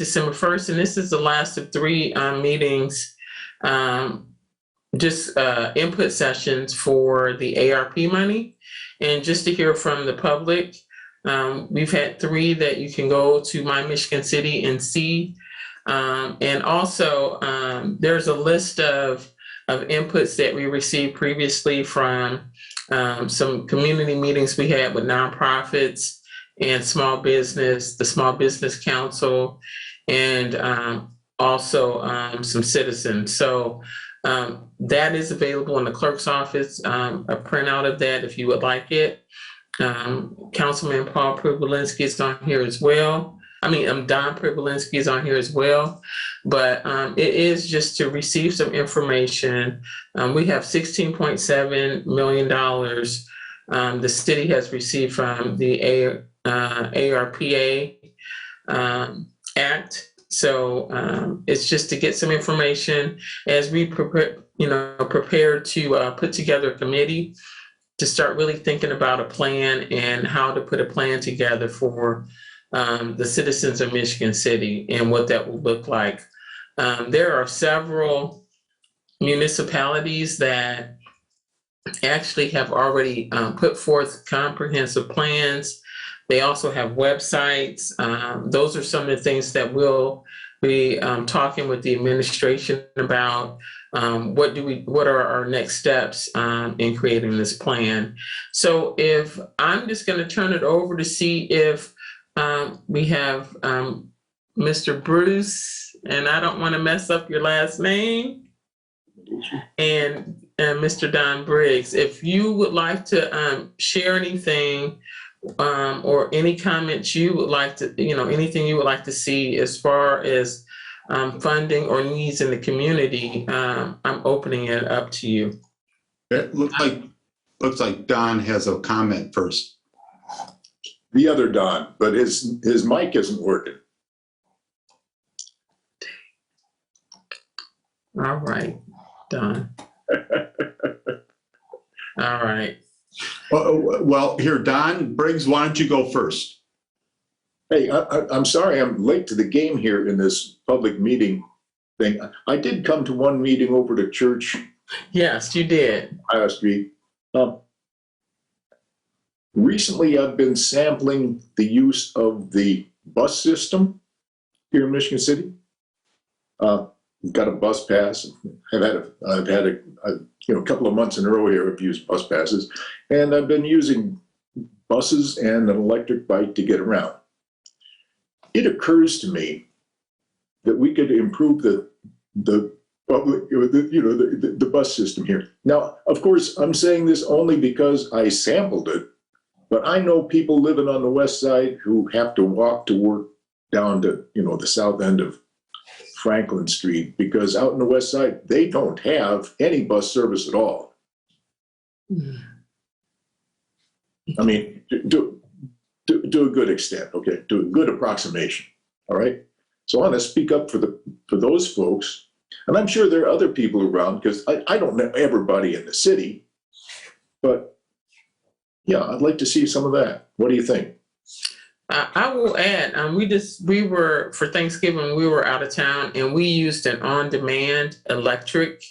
is December 1st, and this is the last of 3 meetings, just input sessions for the ARP money. And just to hear from the public, we've had 3 that you can go to My Michigan City and see. And also, there's a list of inputs that we received previously from some community meetings we had with nonprofits and small business, the Small Business Council, and also some citizens. So that is available in the clerk's office, a printout of that if you would like it. Councilman Paul Privilinski is on here as well. Don Privilinski is on here as well, but it is just to receive some information. We have $16.7 million the city has received from the ARPA Act. So it's just to get some information as we prepare to put together a committee to start really thinking about a plan and how to put a plan together for the citizens of Michigan City and what that will look like. There are several municipalities that actually have already put forth comprehensive plans. They also have websites. Those are some of the things that we'll be talking with the administration about. What are our next steps in creating this plan? So if I'm just going to turn it over to see if we have Mr. Bruce, and I don't want to mess up your last name, and Mr. Don Briggs. If you would like to share anything or any comments you would like to, anything you would like to see as far as funding or needs in the community, I'm opening it up to you. It looks like Don has a comment first. The other Don, but his mic isn't working. All right, Don. All right. Well, here, Don Briggs, why don't you go first? Hey, I'm sorry I'm late to the game here in this public meeting thing. I did come to one meeting over to church. Yes, you did. Last week. Recently, I've been sampling the use of the bus system here in Michigan City. We've got a bus pass. I've had a couple of months in a row here. I've used bus passes, and I've been using buses and an electric bike to get around. It occurs to me that we could improve the public, the bus system here. Now, of course, I'm saying this only because I sampled it. But I know people living on the west side who have to walk to work down to, the south end of Franklin Street, because out in the west side, they don't have any bus service at all. I mean, to a good extent, okay, to a good approximation, all right? So I want to speak up for those folks, and I'm sure there are other people around, because I don't know everybody in the city, but yeah, I'd like to see some of that. What do you think? I will add, we were, for Thanksgiving, we were out of town and we used an on-demand electric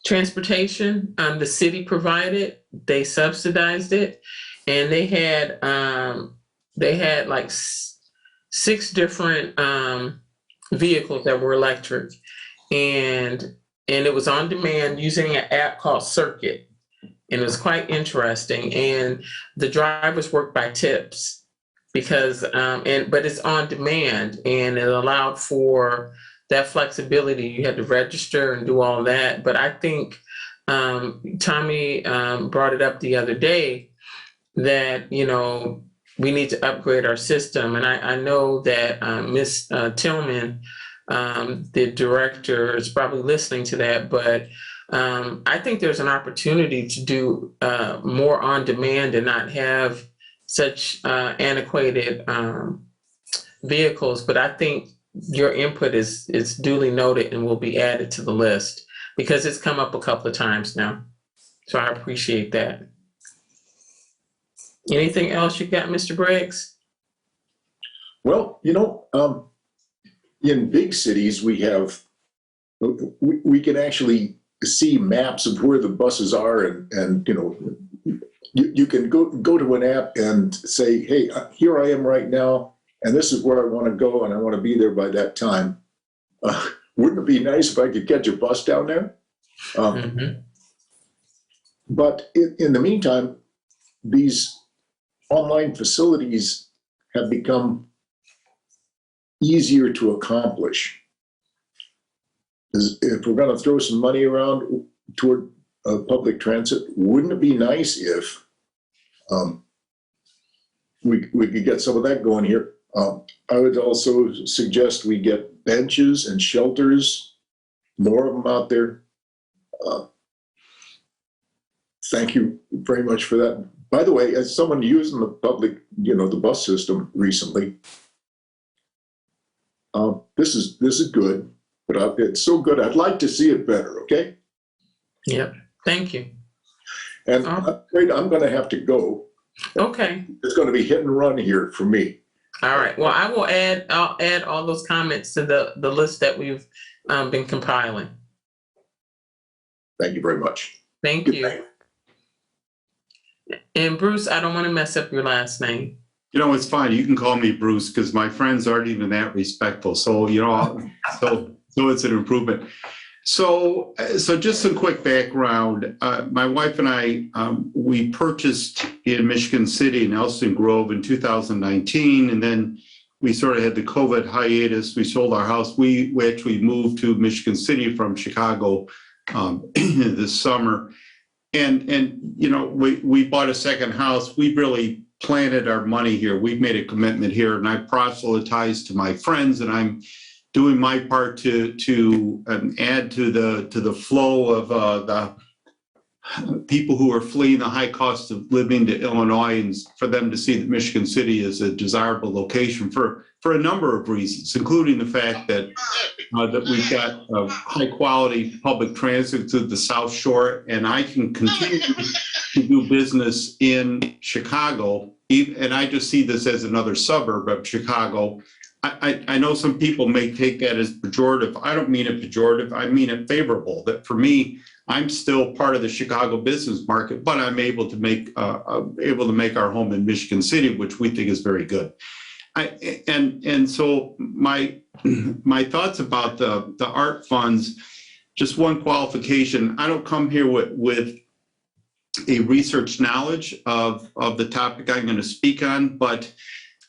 transportation. The city provided, they subsidized it, and they had like 6 different vehicles that were electric, and it was on demand using an app called Circuit. And it was quite interesting. And the drivers work by tips because, but it's on demand, and it allowed for that flexibility. You had to register and do all that. But I think Tommy brought it up the other day that, we need to upgrade our system. And I know that Ms. Tillman, the director, is probably listening to that, but I think there's an opportunity to do more on demand and not have such antiquated vehicles. But I think your input is duly noted and will be added to the list because it's come up a couple of times now. So I appreciate that. Anything else you got, Mr. Briggs? Well, in big cities, we can actually see maps of where the buses are, and you can go to an app and say, hey, here I am right now, and this is where I want to go, and I want to be there by that time. Wouldn't it be nice if I could catch a bus down there? But in the meantime, these online facilities have become easier to accomplish. If we're going to throw some money around toward public transit, wouldn't it be nice if we could get some of that going here? I would also suggest we get benches and shelters, more of them out there. Thank you very much for that. By the way, as someone using the public, the bus system recently, this is good, but it's so good. I'd like to see it better. Okay. Yep. Thank you. And I'm afraid I'm going to have to go. Okay. It's going to be hit and run here for me. All right. Well, I'll add all those comments to the list that we've been compiling. Thank you very much. Thank you. And Bruce, I don't want to mess up your last name. It's fine. You can call me Bruce because my friends aren't even that respectful. So, so it's an improvement. So just some quick background. My wife and I, we purchased in Michigan City and Elston Grove in 2019, and then we sort of had the COVID hiatus. We sold our house. We actually moved to Michigan City from Chicago this summer. And we bought a second house. We really planted our money here. We've made a commitment here, and I proselytized to my friends, and I'm doing my part to add to the flow of the people who are fleeing the high cost of living to Illinois, and for them to see that Michigan City is a desirable location for a number of reasons, including the fact that we've got high quality public transit to the South Shore, and I can continue to do business in Chicago, and I just see this as another suburb of Chicago. I know some people may take that as pejorative. I don't mean it pejorative. I mean it favorable. That for me, I'm still part of the Chicago business market, but I'm able to make our home in Michigan City, which we think is very good. And so my thoughts about the art funds. Just one qualification: I don't come here with a research knowledge of the topic I'm going to speak on, but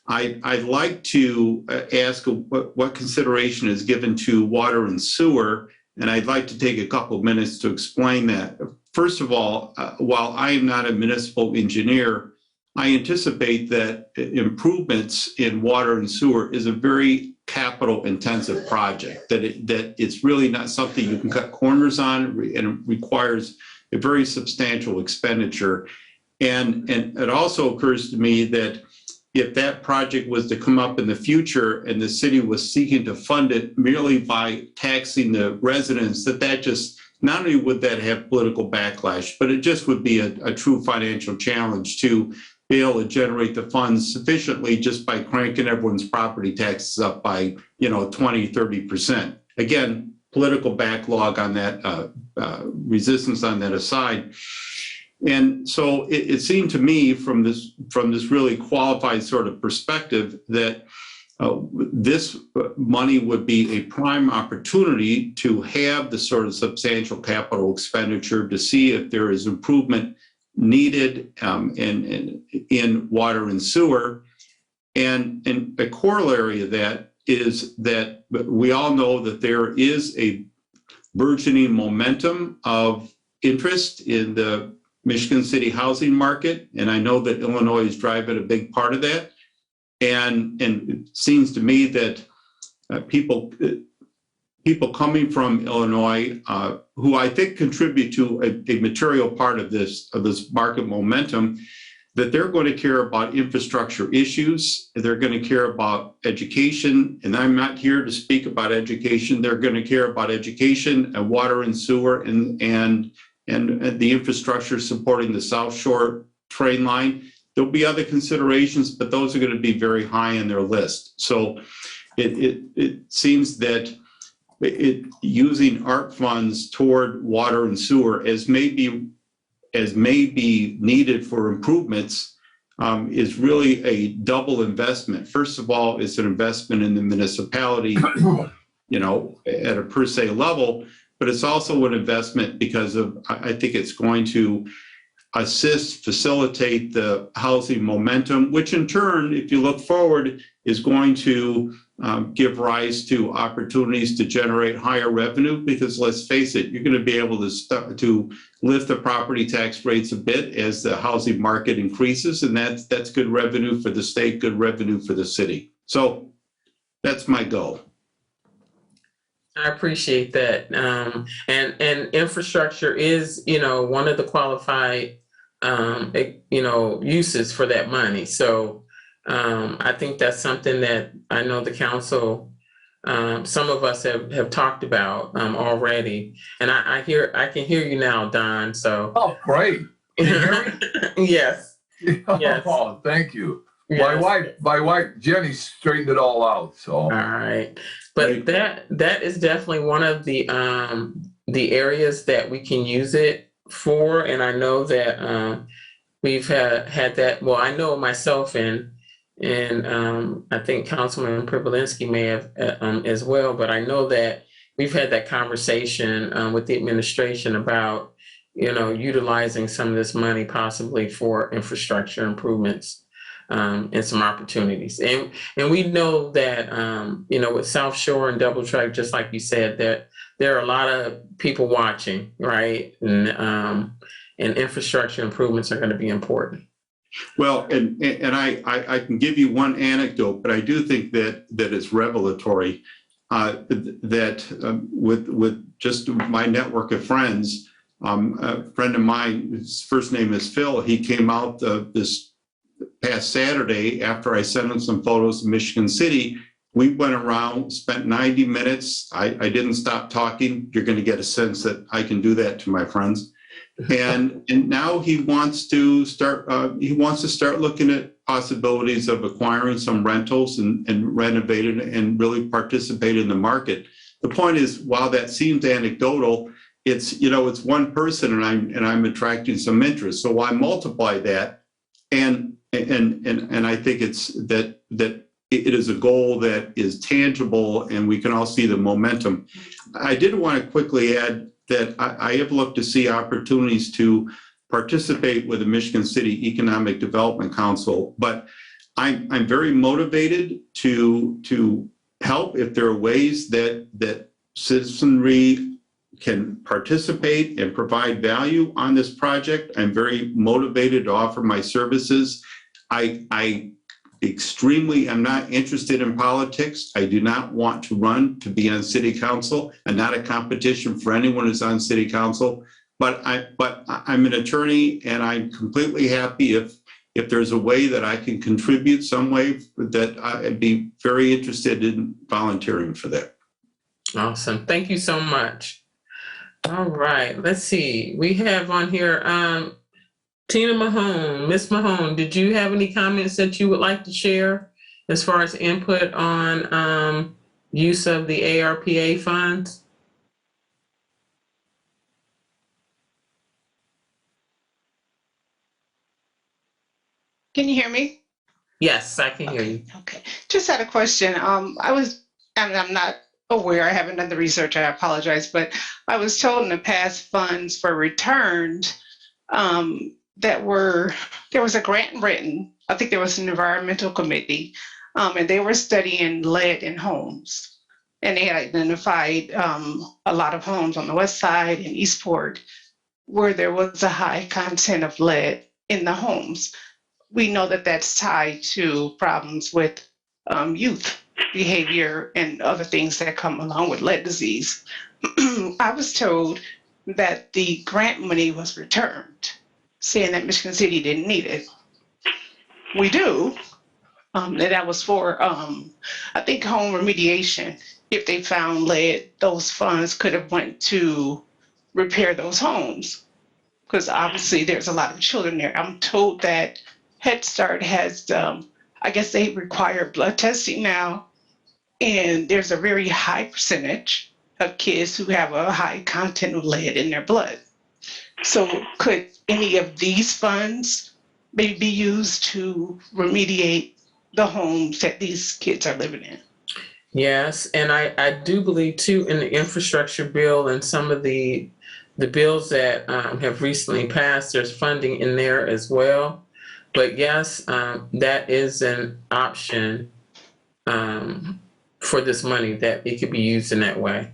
I'd like to ask what consideration is given to water and sewer, and I'd like to take a couple of minutes to explain that. First of all, while I am not a municipal engineer, I anticipate that improvements in water and sewer is a very capital-intensive project, that it's really not something you can cut corners on, and it requires a very substantial expenditure. And it also occurs to me that if that project was to come up in the future and the city was seeking to fund it merely by taxing the residents, that just, not only would that have political backlash, but it just would be a true financial challenge to be able to generate the funds sufficiently just by cranking everyone's property taxes up by 20-30%. Again, political backlog on that, resistance on that aside. And so it seemed to me from this really qualified sort of perspective that this money would be a prime opportunity to have the sort of substantial capital expenditure to see if there is improvement needed in water and sewer. And a corollary of that is that we all know that there is a burgeoning momentum of interest in the Michigan City housing market, and I know that Illinois is driving a big part of that. And it seems to me that people coming from Illinois, who I think contribute to a material part of this market momentum, that they're going to care about infrastructure issues. They're going to care about education, and I'm not here to speak about education. They're going to care about education and water and sewer and the infrastructure supporting the South Shore train line. There'll be other considerations, but those are going to be very high on their list. So it seems that using ARP funds toward water and sewer as may be needed for improvements is really a double investment. First of all, it's an investment in the municipality, at a per se level, but it's also an investment because I think it's going to facilitate the housing momentum, which in turn, if you look forward, is going to give rise to opportunities to generate higher revenue, because let's face it, you're going to be able to lift the property tax rates a bit as the housing market increases, and that's good revenue for the state, good revenue for the city. So that's my goal. I appreciate that. And infrastructure is, one of the qualified, uses for that money. So I think that's something that I know the council, some of us have talked about already. And I can hear you now, Don. So. Oh, great. Can you hear me? Yes. Yes. Oh, thank you. Yes. My wife Jenny straightened it all out. So. All right. But that is definitely one of the areas that we can use it for. And I know that we've had that. Well, I know myself and I think Councilman Privilinski may have as well. But I know that we've had that conversation with the administration about utilizing some of this money possibly for infrastructure improvements. And some opportunities. And we know that, with South Shore and Double Track, just like you said, that there are a lot of people watching, right? And infrastructure improvements are going to be important. Well, and I can give you one anecdote, but I do think that it's revelatory that with just my network of friends, a friend of mine, his first name is Phil, he came out this past Saturday after I sent him some photos of Michigan City. We went around, spent 90 minutes. I didn't stop talking. You're going to get a sense that I can do that to my friends. And now he wants to start looking at possibilities of acquiring some rentals and renovating and really participate in the market. The point is, while that seems anecdotal, it's one person and I'm attracting some interest. So why multiply that? And I think it's that it is a goal that is tangible and we can all see the momentum. I did want to quickly add that I have looked to see opportunities to participate with the Michigan City Economic Development Council, but I'm very motivated to help if there are ways that citizenry can participate and provide value on this project. I'm very motivated to offer my services. I am not interested in politics. I do not want to run to be on city council. I'm not a competition for anyone who's on city council, but I'm an attorney and I'm completely happy if there's a way that I can contribute some way that I'd be very interested in volunteering for that. Awesome. Thank you so much. All right, let's see. We have on here Tina Mahone. Miss Mahone, did you have any comments that you would like to share as far as input on use of the ARPA funds? Can you hear me? Yes, I can hear you. Okay. Just had a question. I'm not aware, I haven't done the research, I apologize, but I was told in the past funds for returned there was a grant written, I think there was an environmental committee, and they were studying lead in homes. And they had identified a lot of homes on the west side in Eastport where there was a high content of lead in the homes. We know that that's tied to problems with youth behavior and other things that come along with lead disease. I was told that the grant money was returned, saying that Michigan City didn't need it. We do. That was for, I think, home remediation. If they found lead, those funds could have went to repair those homes, because obviously there's a lot of children there. I'm told that Head Start has, I guess they require blood testing now, and there's a very high percentage of kids who have a high content of lead in their blood. So could any of these funds maybe be used to remediate the homes that these kids are living in? Yes, and I do believe too in the infrastructure bill and some of the bills that have recently passed, there's funding in there as well. But yes, that is an option for this money, that it could be used in that way.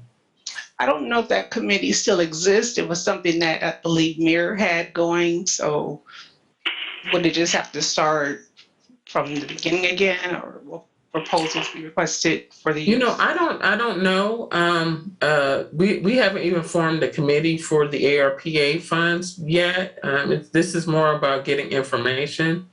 I don't know if that committee still exists. It was something that I believe Mayor had going. So would it just have to start from the beginning again, or will proposals be requested for the use? I don't know. We haven't even formed a committee for the ARPA funds yet. This is more about getting information.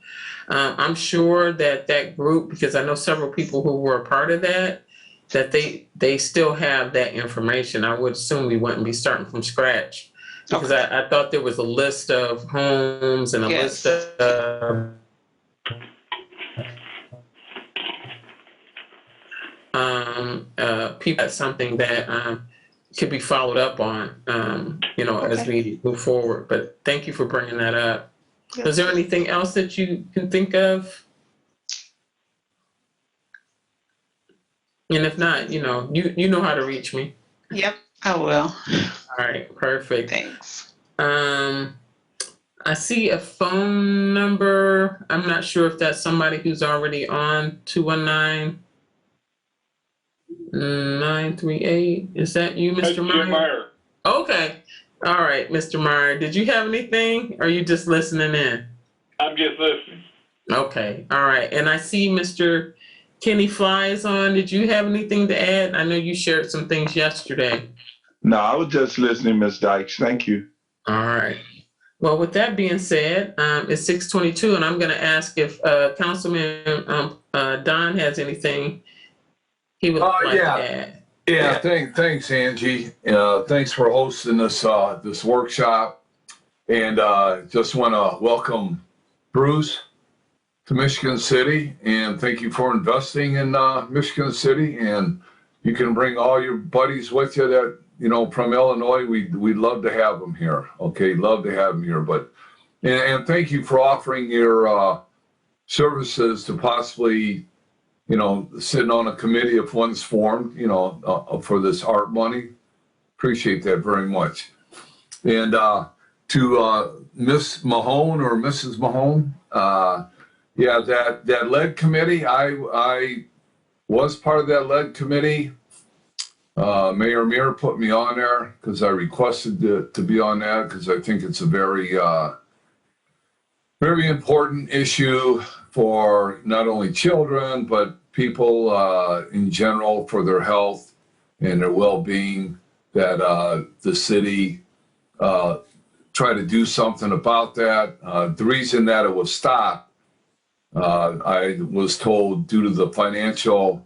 I'm sure that group, because I know several people who were a part of that they still have that information. I would assume we wouldn't be starting from scratch, because Okay. I thought there was a list of homes and a Yes. list of people. That's something that could be followed up on, as we move forward. But thank you for bringing that up. Yes. Is there anything else that you can think of? And if not, you know how to reach me. Yep, I will. All right, perfect. Thanks. I see a phone number. I'm not sure if that's somebody who's already on 219-938. Is that you, Mr. Meyer? Meyer. Okay. All right, Mr. Meyer. Did you have anything, or are you just listening in? I'm just listening. Okay. All right. And I see Mr. Kenny Fly is on. Did you have anything to add? I know you shared some things yesterday. No, I was just listening, Ms. Dykes. Thank you. All right. Well, with that being said, it's 6:22, and I'm going to ask if Councilman Don has anything he would like to add. Yeah, thanks, Angie. Thanks for hosting this workshop. And just want to welcome Bruce to Michigan City, and thank you for investing in Michigan City. And you can bring all your buddies with you that, from Illinois. We'd love to have them here. Okay, love to have them here. But and thank you for offering your services to possibly, sitting on a committee if one's formed, for this art money. Appreciate that very much. And to Miss Mahone or Mrs. Mahone, yeah, that lead committee, I was part of that lead committee. Mayor Muir put me on there because I requested to be on that, because I think it's a very, very important issue for not only children, but people in general, for their health and their well-being, that the city try to do something about that. The reason that it was stopped, I was told, due to the financial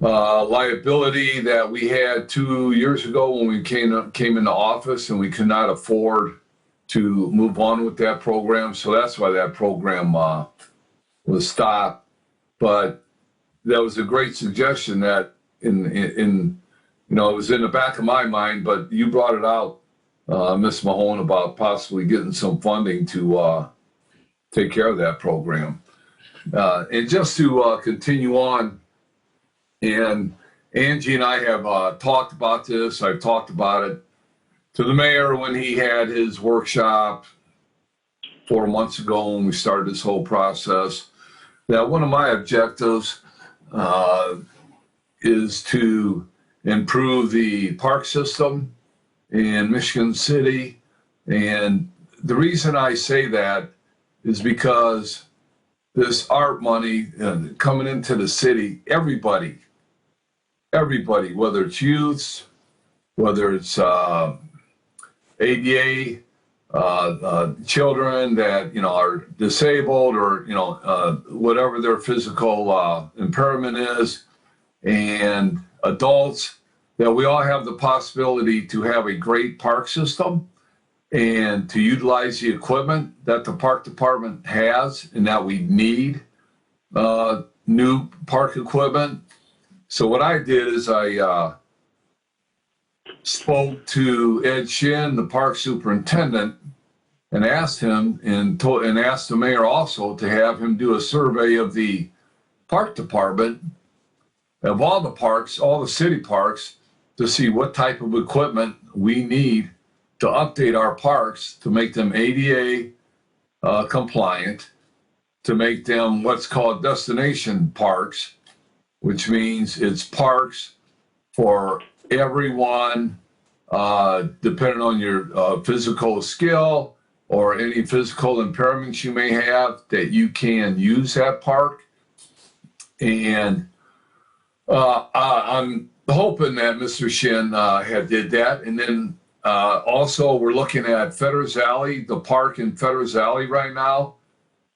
liability that we had 2 years ago when we came into office, and we could not afford to move on with that program. So that's why that program was stopped. But that was a great suggestion that it was in the back of my mind, but you brought it out, Ms. Mahone, about possibly getting some funding to take care of that program. And just to continue on, and Angie and I have talked about this. I've talked about it to the mayor when he had his workshop 4 months ago when we started this whole process, that one of my objectives is to improve the park system in Michigan City. And the reason I say that is because this art money coming into the city, everybody, whether it's youths, whether it's ADA, children that, are disabled, or, whatever their physical impairment is, and adults, that we all have the possibility to have a great park system. and to utilize the equipment that the park department has and that we need new park equipment. So what I did is I spoke to Ed Shin, the park superintendent, and asked him and asked the mayor also to have him do a survey of the park department of all the parks, all the city parks, to see what type of equipment we need to update our parks to make them ADA compliant, to make them what's called destination parks, which means it's parks for everyone, depending on your physical skill or any physical impairments you may have, that you can use that park. And I'm hoping that Mr. Shin did that. And then also we're looking at Fetters Alley, the park in Fetters Alley right now.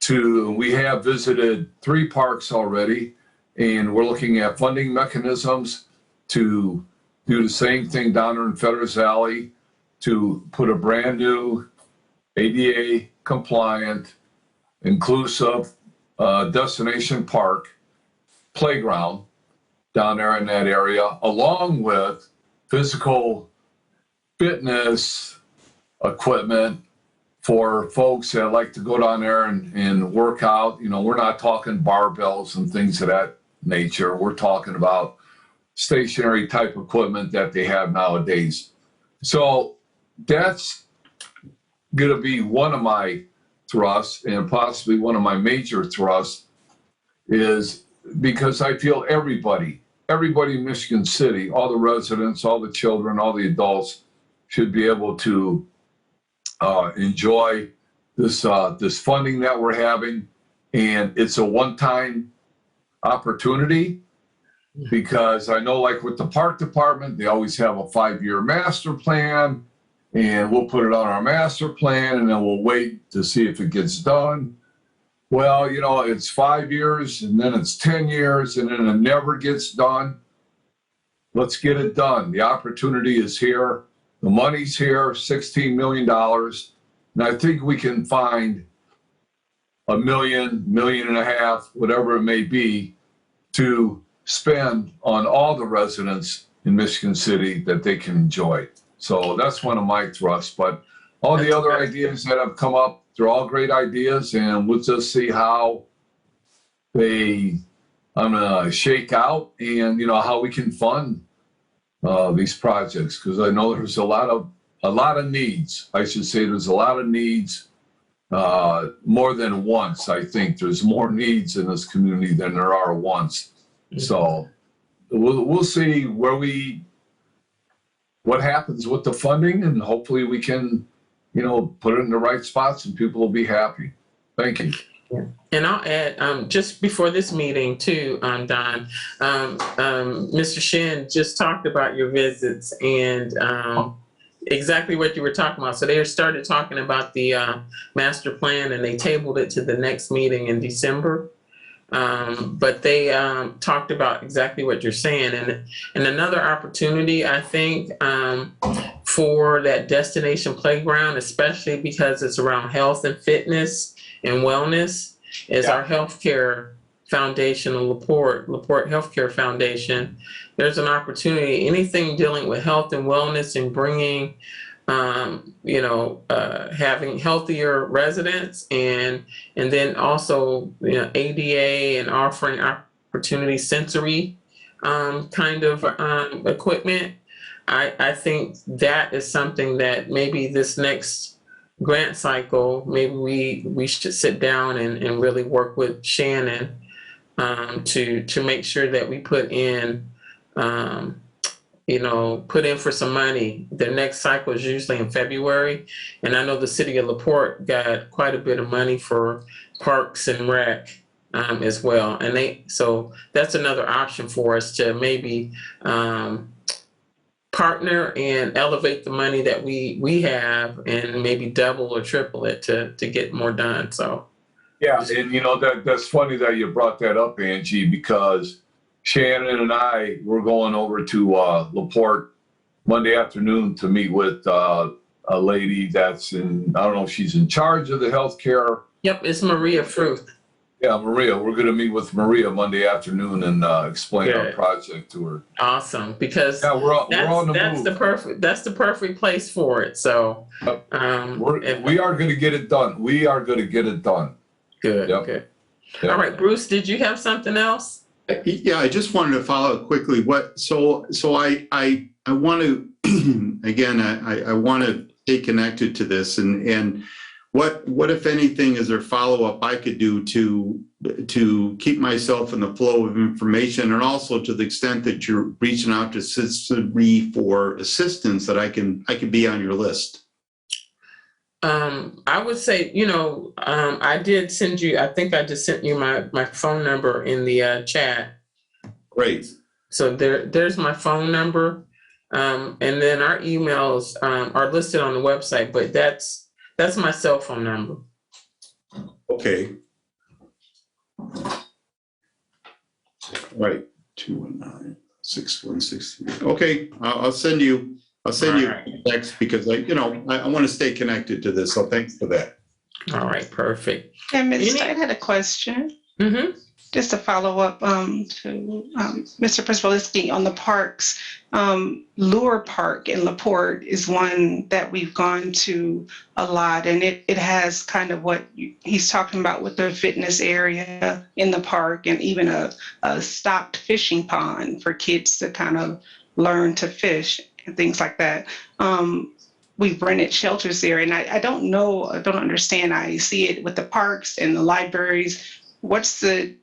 We have visited 3 parks already, and we're looking at funding mechanisms to do the same thing down there in Fetters Alley, to put a brand new ADA compliant, inclusive destination park playground down there in that area, along with physical fitness equipment for folks that like to go down there and work out. You know, we're not talking barbells and things of that nature. We're talking about stationary type equipment that they have nowadays. So that's going to be one of my thrusts, and possibly one of my major thrusts, is because I feel everybody in Michigan City, all the residents, all the children, all the adults should be able to enjoy this funding that we're having. And it's a one-time opportunity, because I know, like with the park department, they always have a 5-year master plan, and we'll put it on our master plan and then we'll wait to see if it gets done. Well, you know, it's 5 years and then it's 10 years and then it never gets done. Let's get it done. The opportunity is here. The money's here, $16 million. And I think we can find $1 million, $1.5 million, whatever it may be, to spend on all the residents in Michigan City that they can enjoy. So that's one of my thrusts. But all the other ideas that have come up, they're all great ideas, and we'll just see how they shake out, and how we can fund these projects, because I know there's a lot of needs. I should say there's a lot of needs, more than once. I think there's more needs in this community than there are wants. So we'll see what happens with the funding, and hopefully we can put it in the right spots and people will be happy. Thank you. And I'll add, just before this meeting too, Don, Mr. Shin just talked about your visits and exactly what you were talking about. So they started talking about the master plan, and they tabled it to the next meeting in December. But they talked about exactly what you're saying. And another opportunity, I think, for that destination playground, especially because it's around health and fitness and wellness, is our healthcare foundation, the LaPorte Healthcare Foundation. There's an opportunity, anything dealing with health and wellness and bringing, having healthier residents, and then also, ADA and offering opportunity sensory kind of equipment. I think that is something that maybe this next grant cycle, maybe we should sit down and really work with Shannon to make sure that we put in for some money. The next cycle is usually in February, and I know the city of LaPorte got quite a bit of money for Parks and Rec as well, and so that's another option for us to maybe partner and elevate the money that we have, and maybe double or triple it to get more done. So yeah, and that's funny that you brought that up, Angie, because Shannon and I were going over to LaPorte Monday afternoon to meet with a lady that's in, I don't know if she's in charge of the healthcare. Yep, it's Maria Fruth. Yeah, Maria. We're going to meet with Maria Monday afternoon and explain our Good. project to her. Awesome, because Yeah, we're on the that's move. the perfect place for it. So, We are going to get it done. We are going to get it done. good, Yep. good. Yep. All right, Bruce, did you have something else? Yeah, I just wanted to follow up quickly. I want to again, I want to stay connected to this, and what if anything is there follow up I could do to keep myself in the flow of information, and also to the extent that you're reaching out to Citizenry for assistance, that I can be on your list. I would say, I did send you, I think I just sent you my phone number in the chat. Great. So there's my phone number. And then our emails are listed on the website, but that's my cell phone number. Okay. Right. 219-6163. Okay, I'll send you Alright. text, because I want to stay connected to this. So thanks for that. All right, perfect. And Ms. Any- I had a question. Mm-hmm. Just to follow up to Mr. Prispolisky on the parks. Lure Park in LaPorte is one that we've gone to a lot, and it has kind of what he's talking about with the fitness area in the park, and even a stocked fishing pond for kids to kind of learn to fish and things like that. We've rented shelters there, and I don't understand. I see it with the parks and the libraries. What's the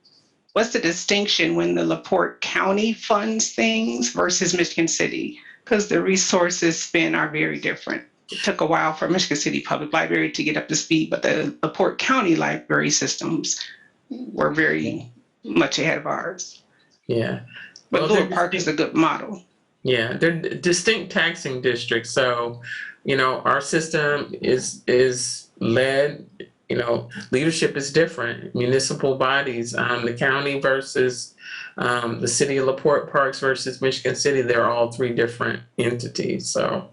distinction when the LaPorte County funds things versus Michigan City? Because the resources spent are very different. It took a while for Michigan City Public Library to get up to speed, but the LaPorte County library systems were very much ahead of ours. Yeah. But Well, Lure they're Park is a good model. Yeah, they're distinct taxing districts. So, our system is led, leadership is different. Municipal bodies, the county versus the city of LaPorte Parks versus Michigan City, they're all three different entities. So,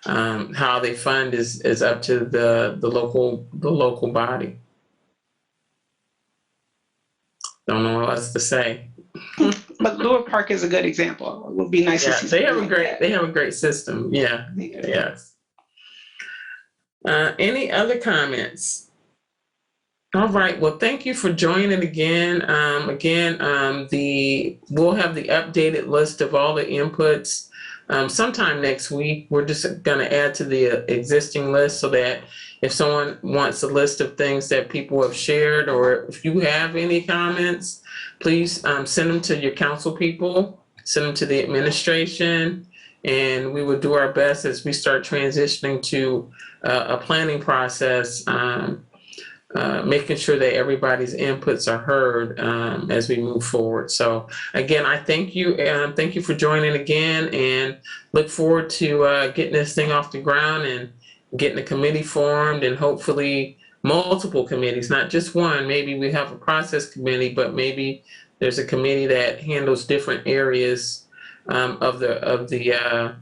how they fund is up to the local body. Don't know what else to say. But Lure Park is a good example. It would be nice to Yeah, see. they have something like they have a great system. Yeah. that. Yes. Any other comments? All right. Well, thank you for joining again. We'll have the updated list of all the inputs sometime next week. We're just going to add to the existing list, so that if someone wants a list of things that people have shared, or if you have any comments, please send them to your council people, send them to the administration, and we will do our best as we start transitioning to a planning process, making sure that everybody's inputs are heard as we move forward. So again, I thank you. Thank you for joining again, and look forward to getting this thing off the ground and getting a committee formed, and hopefully multiple committees, not just one. Maybe we have a process committee, but maybe there's a committee that handles different areas of the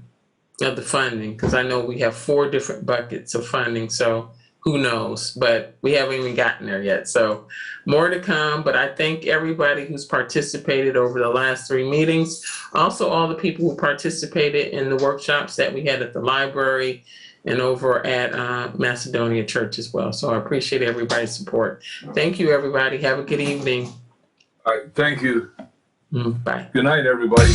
funding, because I know we have 4 different buckets of funding. So who knows? But we haven't even gotten there yet. So more to come. But I thank everybody who's participated over the last 3 meetings. Also, all the people who participated in the workshops that we had at the library and over at Macedonia Church as well. So I appreciate everybody's support. Thank you, everybody. Have a good evening. All right. Thank you. Bye. Good night, everybody.